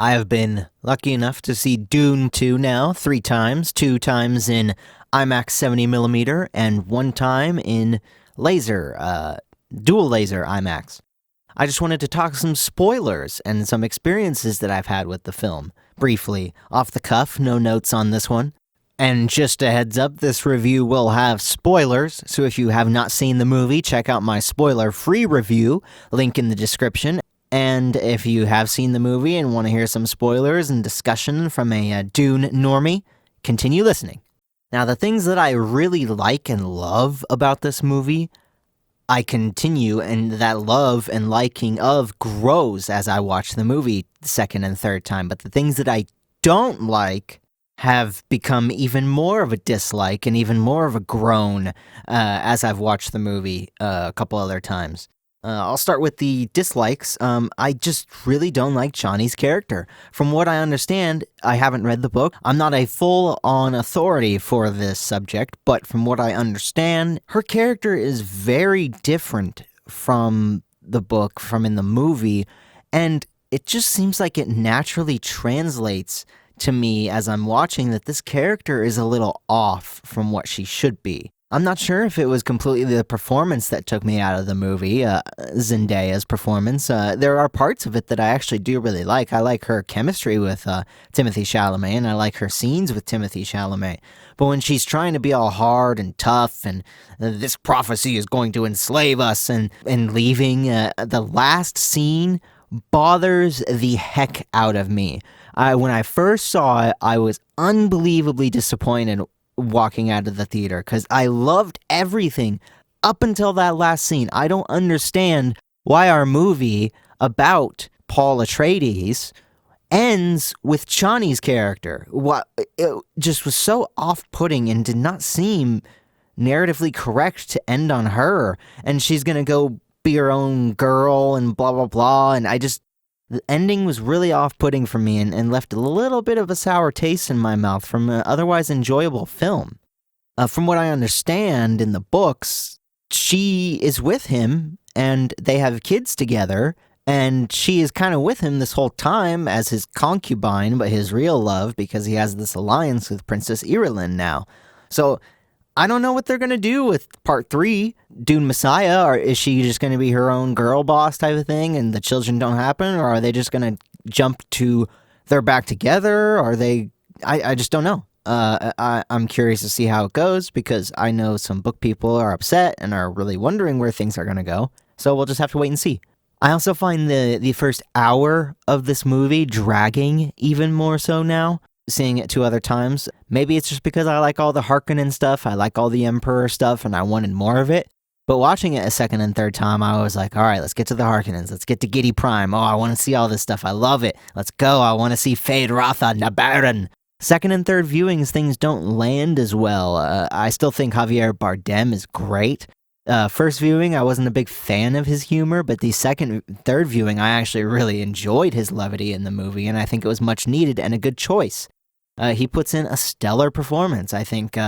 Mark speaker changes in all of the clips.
Speaker 1: I have been lucky enough to see Dune 2 now 3 times, 2 times in IMAX 70mm and 1 time in dual laser IMAX. I just wanted to talk some spoilers and some experiences that I've had with the film. Briefly, off the cuff, no notes on this one. And just a heads up, this review will have spoilers, so if you have not seen the movie, check out my spoiler-free review, link in the description. And if you have seen the movie and want to hear some spoilers and discussion from a Dune normie, continue listening. Now, the things that I really like and love about this movie, I continue, and that love and liking of grows as I watch the movie the second and third time. But the things that I don't like have become even more of a dislike and even more of a groan as I've watched the movie a couple other times. I'll start with the dislikes. I just really don't like Chani's character. From what I understand, I haven't read the book. I'm not a full-on authority for this subject, but from what I understand, her character is very different from the book, from in the movie, and it just seems like it naturally translates to me as I'm watching that this character is a little off from what she should be. I'm not sure if it was completely the performance that took me out of the movie, Zendaya's performance. There are parts of it that I actually do really like. I like her chemistry with Timothée Chalamet, and I like her scenes with Timothée Chalamet. But when she's trying to be all hard and tough, and this prophecy is going to enslave us, and leaving, the last scene bothers the heck out of me. When I first saw it, I was unbelievably disappointed walking out of the theater because I loved everything up until that last scene. I don't understand why our movie about Paul Atreides ends with Chani's character. It just was so off-putting and did not seem narratively correct to end on her, and she's gonna go be her own girl and blah blah blah, and the ending was really off-putting for me and left a little bit of a sour taste in my mouth from an otherwise enjoyable film. From what I understand in the books, she is with him and they have kids together, and she is kind of with him this whole time as his concubine, but his real love because he has this alliance with Princess Irulan now. So I don't know what they're going to do with part 3, Dune Messiah, or is she just going to be her own girl boss type of thing and the children don't happen, or are they just going to jump to they're back together, or I just don't know. I'm curious to see how it goes because I know some book people are upset and are really wondering where things are going to go, so we'll just have to wait and see. I also find the first hour of this movie dragging even more so now. Seeing it 2 other times. Maybe it's just because I like all the Harkonnen stuff, I like all the Emperor stuff, and I wanted more of it. But watching it a second and third time, I was like, all right, let's get to the Harkonnens. Let's get to Giddy Prime. Oh, I want to see all this stuff. I love it. Let's go. I want to see Fade Ratha Nabaran. Second and third viewings, things don't land as well. I still think Javier Bardem is great. First viewing, I wasn't a big fan of his humor, but the third viewing, I actually really enjoyed his levity in the movie, and I think it was much needed and a good choice. He puts in a stellar performance. I think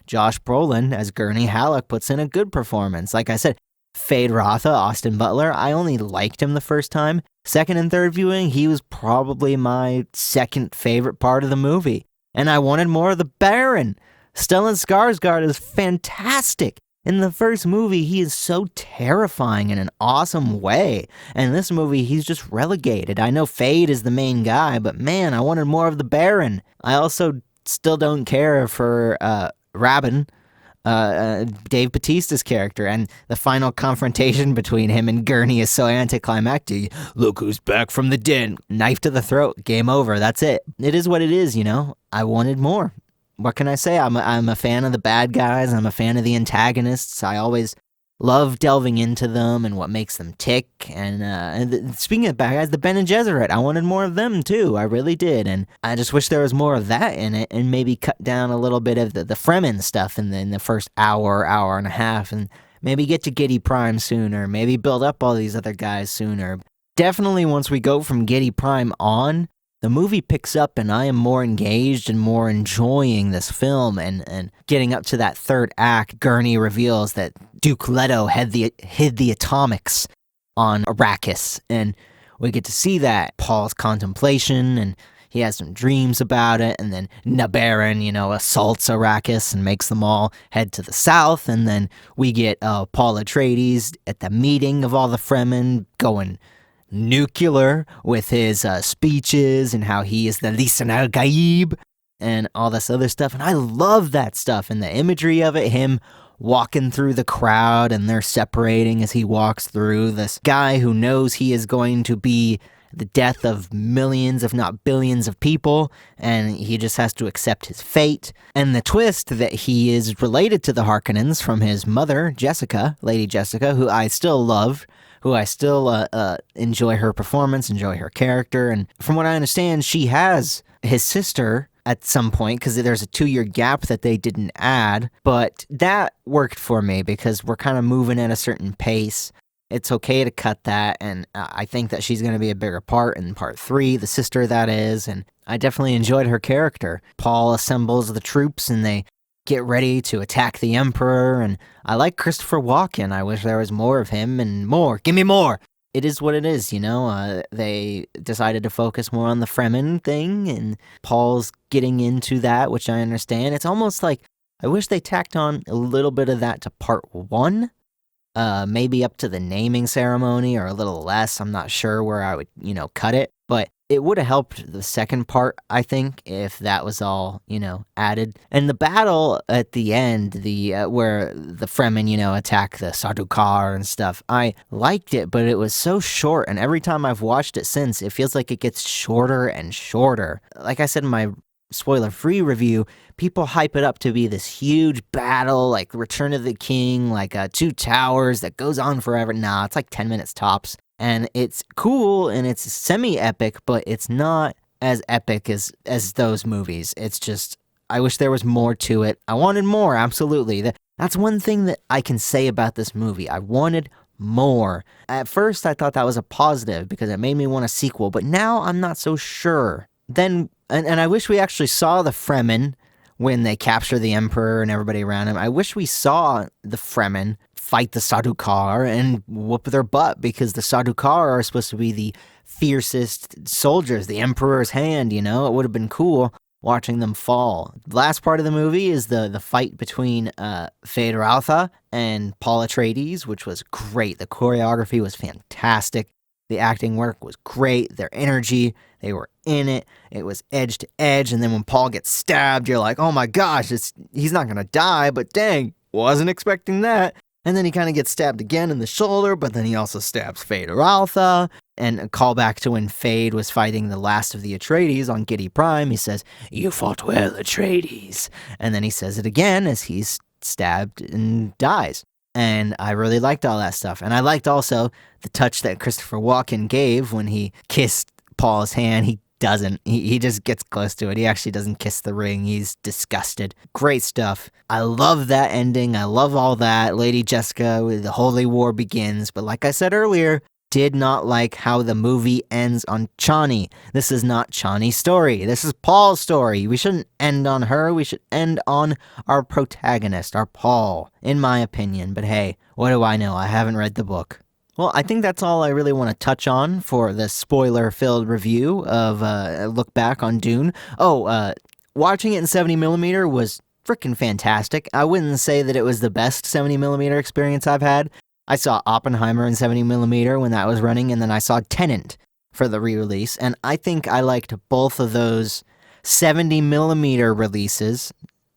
Speaker 1: Josh Brolin as Gurney Halleck puts in a good performance. Like I said, Fade Ratha, Austin Butler, I only liked him the first time. Second and third viewing, he was probably my second favorite part of the movie. And I wanted more of the Baron. Stellan Skarsgård is fantastic. In the first movie, he is so terrifying in an awesome way. And in this movie, he's just relegated. I know Fade is the main guy, but man, I wanted more of the Baron. I also still don't care for Rabin, Dave Bautista's character, and the final confrontation between him and Gurney is so anticlimactic. Look who's back from the dead. Knife to the throat. Game over. That's it. It is what it is, you know? I wanted more. What can I say? I'm a fan of the bad guys. I'm a fan of the antagonists. I always love delving into them and what makes them tick. And speaking of bad guys, the Bene Gesserit, I wanted more of them too. I really did. And I just wish there was more of that in it and maybe cut down a little bit of the Fremen stuff in the first hour and a half, and maybe get to Giddy Prime sooner. Maybe build up all these other guys sooner. Definitely once we go from Giddy Prime on, the movie picks up and I am more engaged and more enjoying this film, and getting up to that third act, Gurney reveals that Duke Leto hid the atomics on Arrakis, and we get to see that Paul's contemplation, and he has some dreams about it, and then Nabaran, assaults Arrakis and makes them all head to the south, and then we get Paul Atreides at the meeting of all the Fremen going nuclear with his speeches and how he is the Lisan al-Gaib and all this other stuff, and I love that stuff, and the imagery of it, him walking through the crowd, and they're separating as he walks through, this guy who knows he is going to be the death of millions, if not billions of people, and he just has to accept his fate. And the twist that he is related to the Harkonnens from his mother, Jessica, Lady Jessica, who I still love, who I still enjoy her performance, enjoy her character, and from what I understand, she has his sister at some point, because there's a 2-year gap that they didn't add, but that worked for me because we're kind of moving at a certain pace. It's okay to cut that, and I think that she's going to be a bigger part in part 3, the sister that is, and I definitely enjoyed her character. Paul assembles the troops, and they get ready to attack the Emperor, and I like Christopher Walken. I wish there was more of him, and more. Give me more! It is what it is, they decided to focus more on the Fremen thing, and Paul's getting into that, which I understand. It's almost like, I wish they tacked on a little bit of that to part 1, maybe up to the naming ceremony or a little less. I'm not sure where I would, cut it, but it would have helped the second part, I think, if that was all, added. And the battle at the end, where the Fremen, attack the Sardaukar and stuff, I liked it, but it was so short, and every time I've watched it since, it feels like it gets shorter and shorter. Like I said in my spoiler-free review, people hype it up to be this huge battle, like Return of the King, like Two Towers that goes on forever. Nah, it's like 10 minutes tops. And it's cool and it's semi-epic, but it's not as epic as those movies. It's just, I wish there was more to it. I wanted more, absolutely. That's one thing that I can say about this movie. I wanted more. At first, I thought that was a positive because it made me want a sequel, but now I'm not so sure. Then, and I wish we actually saw the Fremen when they capture the Emperor and everybody around him. I wish we saw the Fremen fight the Sardaukar and whoop their butt, because the Sardaukar are supposed to be the fiercest soldiers, the Emperor's hand, It would have been cool watching them fall. The last part of the movie is the fight between Feyd-Rautha and Paul Atreides, which was great. The choreography was fantastic. The acting work was great. Their energy, they were in it. It was edge to edge, and then when Paul gets stabbed, you're like, oh my gosh, he's not going to die, but dang, wasn't expecting that. And then he kind of gets stabbed again in the shoulder, but then he also stabs Feyd-Rautha. And a callback to when Feyd was fighting the last of the Atreides on Giedi Prime, he says, "You fought well, Atreides." And then he says it again as he's stabbed and dies. And I really liked all that stuff. And I liked also the touch that Christopher Walken gave when he kissed Paul's hand. He doesn't. He just gets close to it. He actually doesn't kiss the ring. He's disgusted. Great stuff. I love that ending. I love all that. Lady Jessica, the Holy War begins. But like I said earlier, did not like how the movie ends on Chani. This is not Chani's story. This is Paul's story. We shouldn't end on her. We should end on our protagonist, our Paul, in my opinion. But hey, what do I know? I haven't read the book. Well, I think that's all I really want to touch on for the spoiler-filled review of a look back on Dune. Watching it in 70mm was freaking fantastic. I wouldn't say that it was the best 70mm experience I've had. I saw Oppenheimer in 70mm when that was running, and then I saw Tenet for the re-release, and I think I liked both of those 70mm releases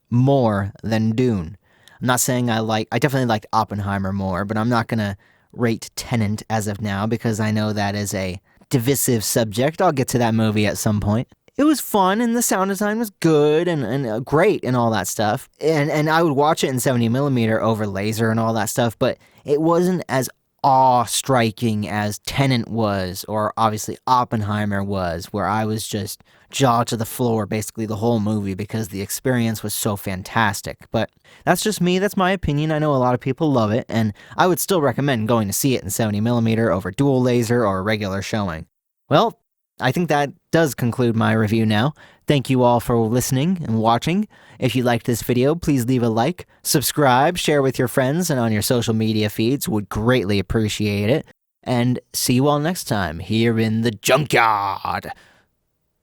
Speaker 1: more than Dune. I'm not saying I definitely liked Oppenheimer more, but I'm not going to rate Tenet as of now because I know that is a divisive subject. I'll get to that movie at some point. It was fun, and the sound design was good and great and all that stuff. And I would watch it in 70mm over laser and all that stuff, but it wasn't as awe-striking as Tenet was, or obviously Oppenheimer was, where I was just jaw to the floor basically the whole movie because the experience was so fantastic. But that's just me, that's my opinion. I know a lot of people love it, and I would still recommend going to see it in 70mm over dual laser or a regular showing. Well, I think that does conclude my review now. Thank you all for listening and watching. If you liked this video, please leave a like, subscribe, share with your friends and on your social media feeds. Would greatly appreciate it. and see you all next time here in the Junkyard.